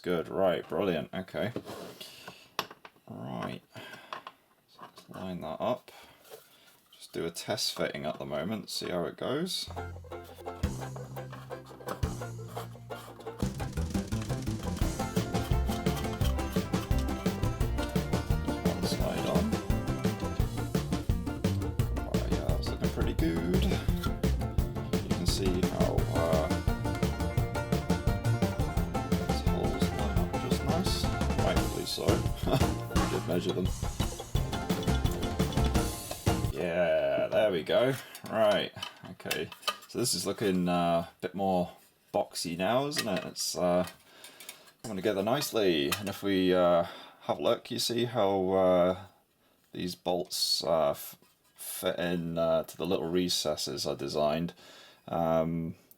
good. Right, brilliant. Okay. Right. So let's line that up. Just do a test fitting at the moment, see how it goes. One side on. Oh yeah, that's looking pretty good. You can see how these holes line up just nice. Rightfully so. I did measure them. Yeah, there we go. Right, okay. So this is looking a bit more boxy now, isn't it? It's coming together nicely. And if we have a look, you see how these bolts fit in to the little recesses I designed.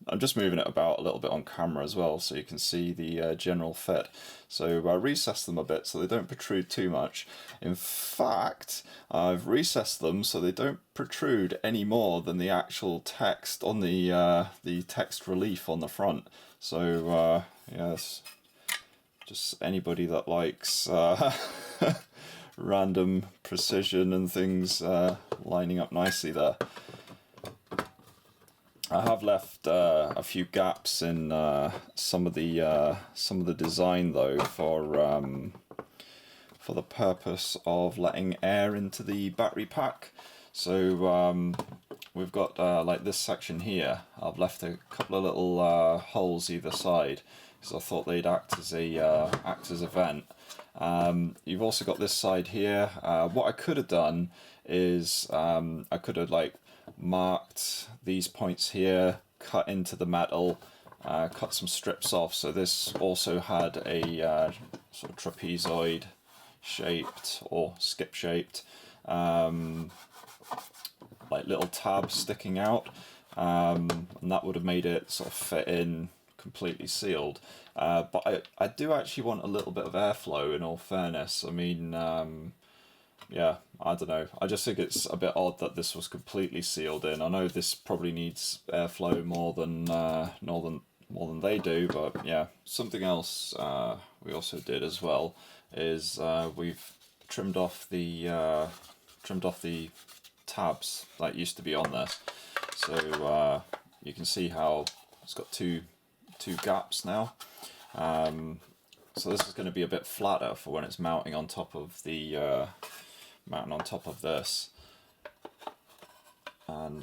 I'm just moving it about a little bit on camera as well, so you can see the general fit. So I recessed them a bit so they don't protrude too much. In fact, I've recessed them so they don't protrude any more than the actual text on the text relief on the front. So yes, just anybody that likes random precision and things lining up nicely there. I have left a few gaps in some of the design though for the purpose of letting air into the battery pack. So we've got like this section here. I've left a couple of little holes either side because I thought they'd act as a vent. You've also got this side here. What I could have done is I could have like marked these points here, cut into the metal, cut some strips off, so this also had a sort of trapezoid shaped or skip shaped like little tabs sticking out, and that would have made it sort of fit in completely sealed. But I do actually want a little bit of airflow, in all fairness. I mean, yeah, I don't know. I just think it's a bit odd that this was completely sealed in. I know this probably needs airflow more than they do, but yeah. Something else we also did as well is we've trimmed off the tabs that used to be on this. So you can see how it's got two gaps now. So this is going to be a bit flatter for when it's mounting on top of the this, and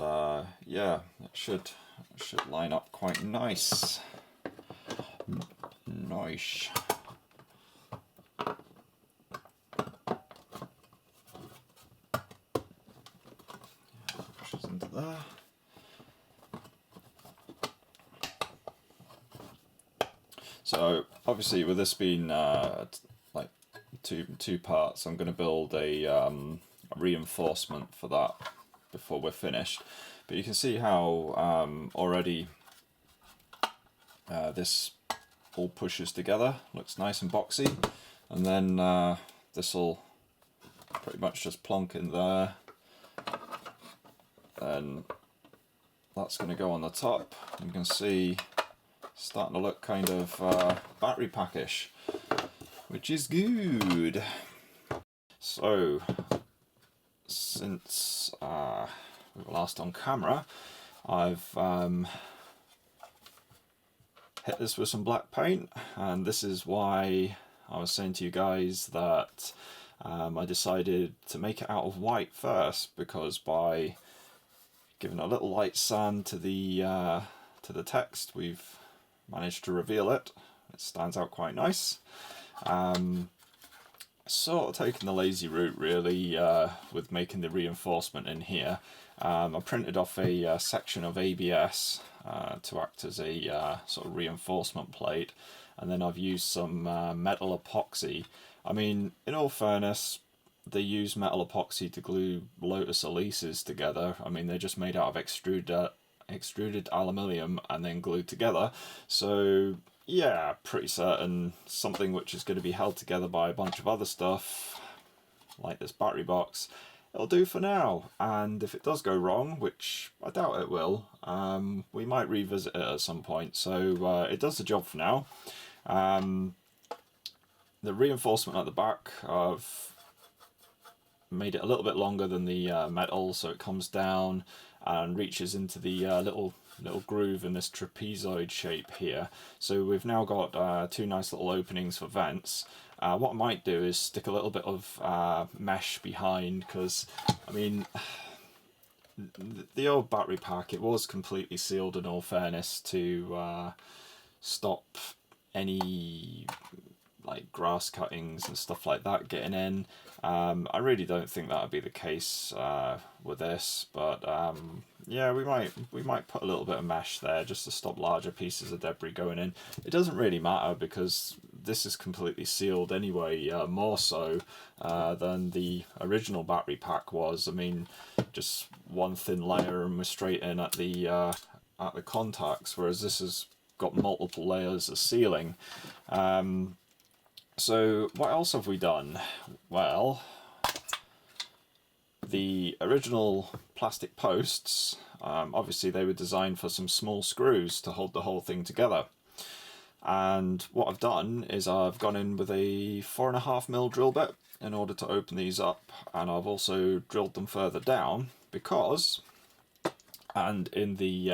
yeah, it should line up quite nice. Nice. Pushes into there. So obviously, with this being like two parts, I'm going to build a reinforcement for that before we're finished. But you can see how already this all pushes together, looks nice and boxy, and then this will pretty much just plonk in there, and that's going to go on the top. You can see it's starting to look kind of battery packish, which is good. So since we were last on camera, I've hit this with some black paint, and this is why I was saying to you guys that I decided to make it out of white first, because by giving a little light sand to the text, we've managed to reveal it. It stands out quite nice. Sort of taking the lazy route really with making the reinforcement in here. I printed off a section of ABS to act as a sort of reinforcement plate, and then I've used some metal epoxy. I mean, in all fairness, they use metal epoxy to glue Lotus Elises together. I mean, they're just made out of extruded aluminium and then glued together. So yeah, pretty certain something which is going to be held together by a bunch of other stuff, like this battery box, it'll do for now. And if it does go wrong, which I doubt it will, we might revisit it at some point. So it does the job for now. the reinforcement at the back, I've made it a little bit longer than the metal, so it comes down and reaches into the little groove in this trapezoid shape here. So we've now got two nice little openings for vents. What I might do is stick a little bit of mesh behind, because I mean, the old battery pack, it was completely sealed in all fairness, to stop any like grass cuttings and stuff like that getting in. I really don't think that would be the case with this, but yeah, we might put a little bit of mesh there just to stop larger pieces of debris going in. It doesn't really matter because this is completely sealed anyway, more so than the original battery pack was. I mean, just one thin layer and we're straight in at the contacts, whereas this has got multiple layers of sealing. So what else have we done? Well, the original plastic posts, obviously they were designed for some small screws to hold the whole thing together. And what I've done is I've gone in with a 4.5mm drill bit in order to open these up, and I've also drilled them further down because, and in the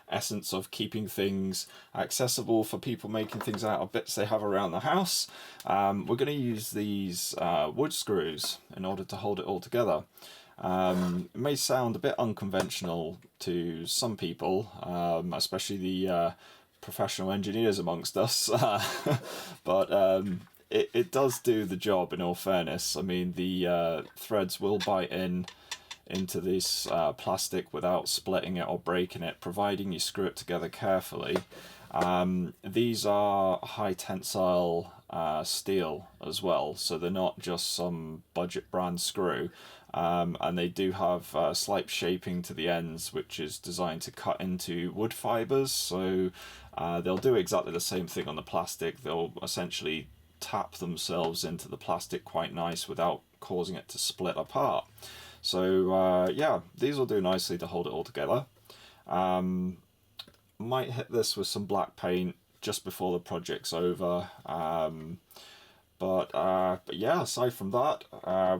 essence of keeping things accessible for people making things out of bits they have around the house, we're going to use these wood screws in order to hold it all together. It may sound a bit unconventional to some people, especially the professional engineers amongst us, but it does do the job in all fairness. I mean, the threads will bite into this plastic without splitting it or breaking it, providing you screw it together carefully. These are high tensile steel as well, so they're not just some budget brand screw, and they do have slight shaping to the ends, which is designed to cut into wood fibers. So they'll do exactly the same thing on the plastic. They'll essentially tap themselves into the plastic quite nice without causing it to split apart. So yeah, these will do nicely to hold it all together. Might hit this with some black paint just before the project's over. But yeah, aside from that,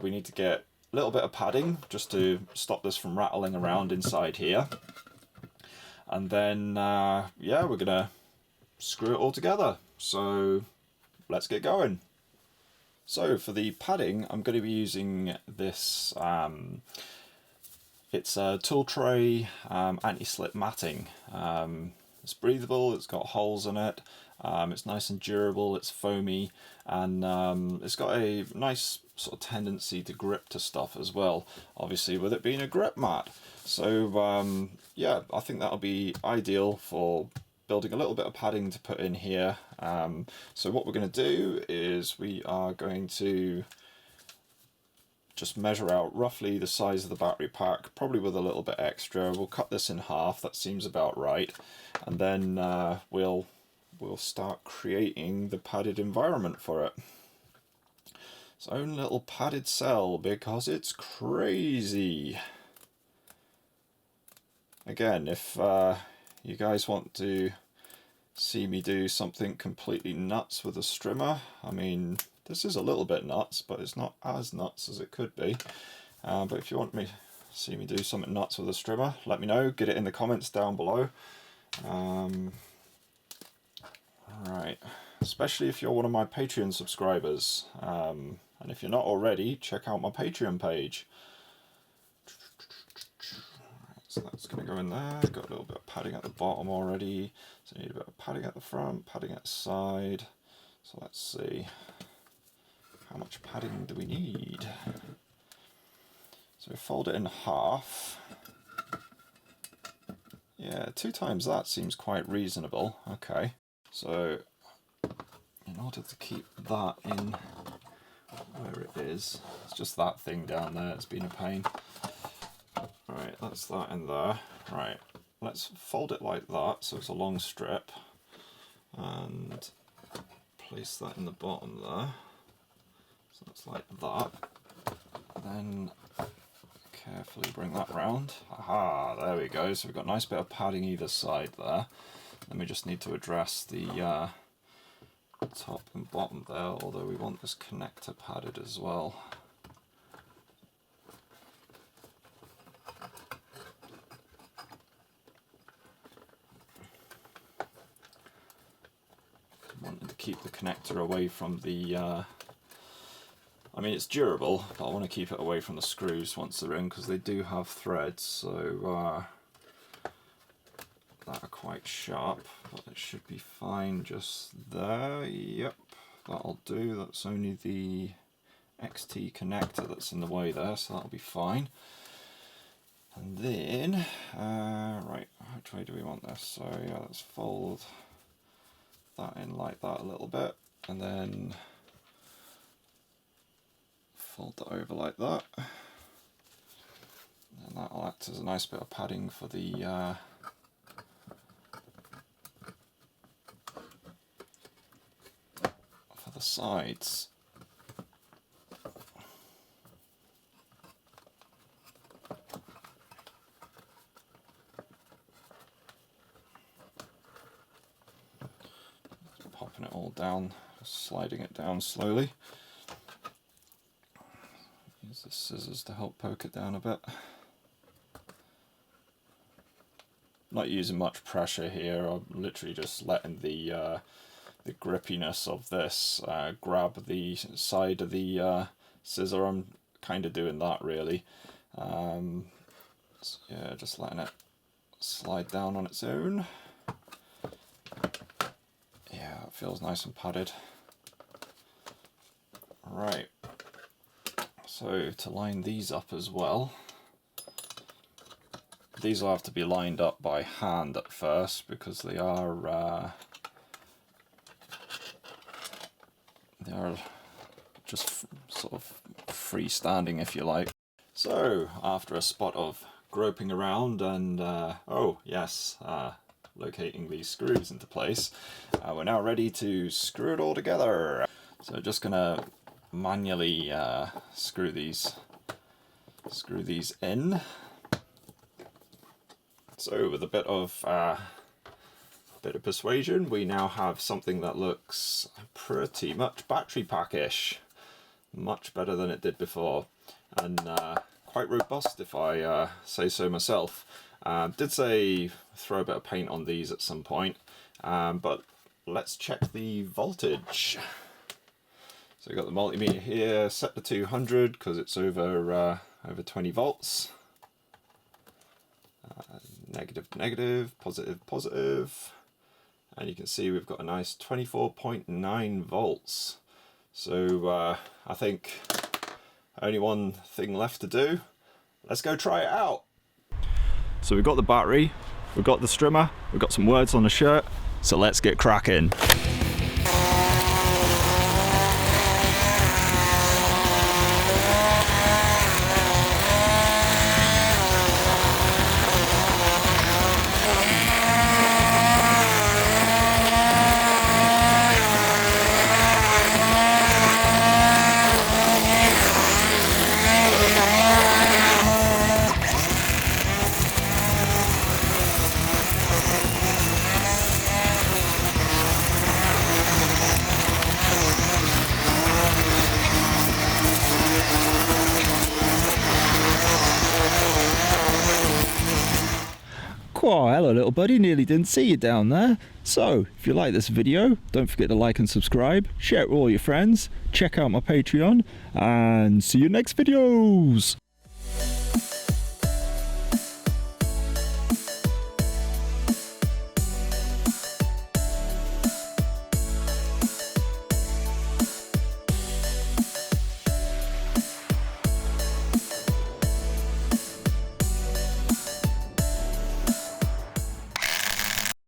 we need to get a little bit of padding just to stop this from rattling around inside here. And then yeah, we're gonna screw it all together. So let's get going. So for the padding, I'm going to be using this, it's a tool tray anti-slip matting. It's breathable, it's got holes in it, it's nice and durable, it's foamy, and it's got a nice sort of tendency to grip to stuff as well, obviously with it being a grip mat. So yeah, I think that'll be ideal for building a little bit of padding to put in here. So what we're going to do is we are going to just measure out roughly the size of the battery pack, probably with a little bit extra. We'll cut this in half, that seems about right, and then we'll start creating the padded environment for it. Its own little padded cell, because it's crazy. Again, if you guys want to see me do something completely nuts with a strimmer, I mean, this is a little bit nuts, but it's not as nuts as it could be. But if you want me to see me do something nuts with a strimmer, let me know, get it in the comments down below. Alright, especially if you're one of my Patreon subscribers. And if you're not already, check out my Patreon page. So that's going to go in there. Got a little bit of padding at the bottom already. So I need a bit of padding at the front, padding at the side. So let's see. How much padding do we need? So we fold it in half. Yeah, 2 times that seems quite reasonable. Okay. So in order to keep that in where it is, it's just that thing down there. It's been a pain. Right, that's that in there. Right, let's fold it like that so it's a long strip, and place that in the bottom there. So it's like that. Then carefully bring that round. Aha, there we go. So we've got a nice bit of padding either side there. Then we just need to address the top and bottom there, although we want this connector padded as well. Wanting to keep the connector away from the, I mean it's durable, but I want to keep it away from the screws once they're in, because they do have threads, so that are quite sharp, but it should be fine just there. Yep, that'll do. That's only the XT connector that's in the way there, so that'll be fine. And then, right, which way do we want this? So yeah, let's fold that in like that a little bit, and then fold that over like that. And that'll act as a nice bit of padding for the sides. Popping it all down, sliding it down slowly. Use the scissors to help poke it down a bit. Not using much pressure here, I'm literally just letting the grippiness of this grab the side of the scissor. I'm kind of doing that really. So yeah, just letting it slide down on its own. Yeah, it feels nice and padded. Right, so to line these up as well, these will have to be lined up by hand at first, because they are just sort of freestanding, if you like. So after a spot of groping around and oh yes, locating these screws into place, we're now ready to screw it all together. So just gonna manually screw these in. So with a bit of persuasion, we now have something that looks pretty much battery pack-ish. Much better than it did before, and quite robust if I say so myself. Did say throw a bit of paint on these at some point, but let's check the voltage. So we've got the multimeter here set to 200 because it's over 20 volts. Negative to negative, positive positive, and you can see we've got a nice 24.9 volts. So I think only one thing left to do. Let's go try it out. So we've got the battery, we've got the strimmer, we've got some words on the shirt, so let's get cracking. Oh, hello little buddy, nearly didn't see you down there. So, if you like this video, don't forget to like and subscribe, share it with all your friends, check out my Patreon, and see you next videos!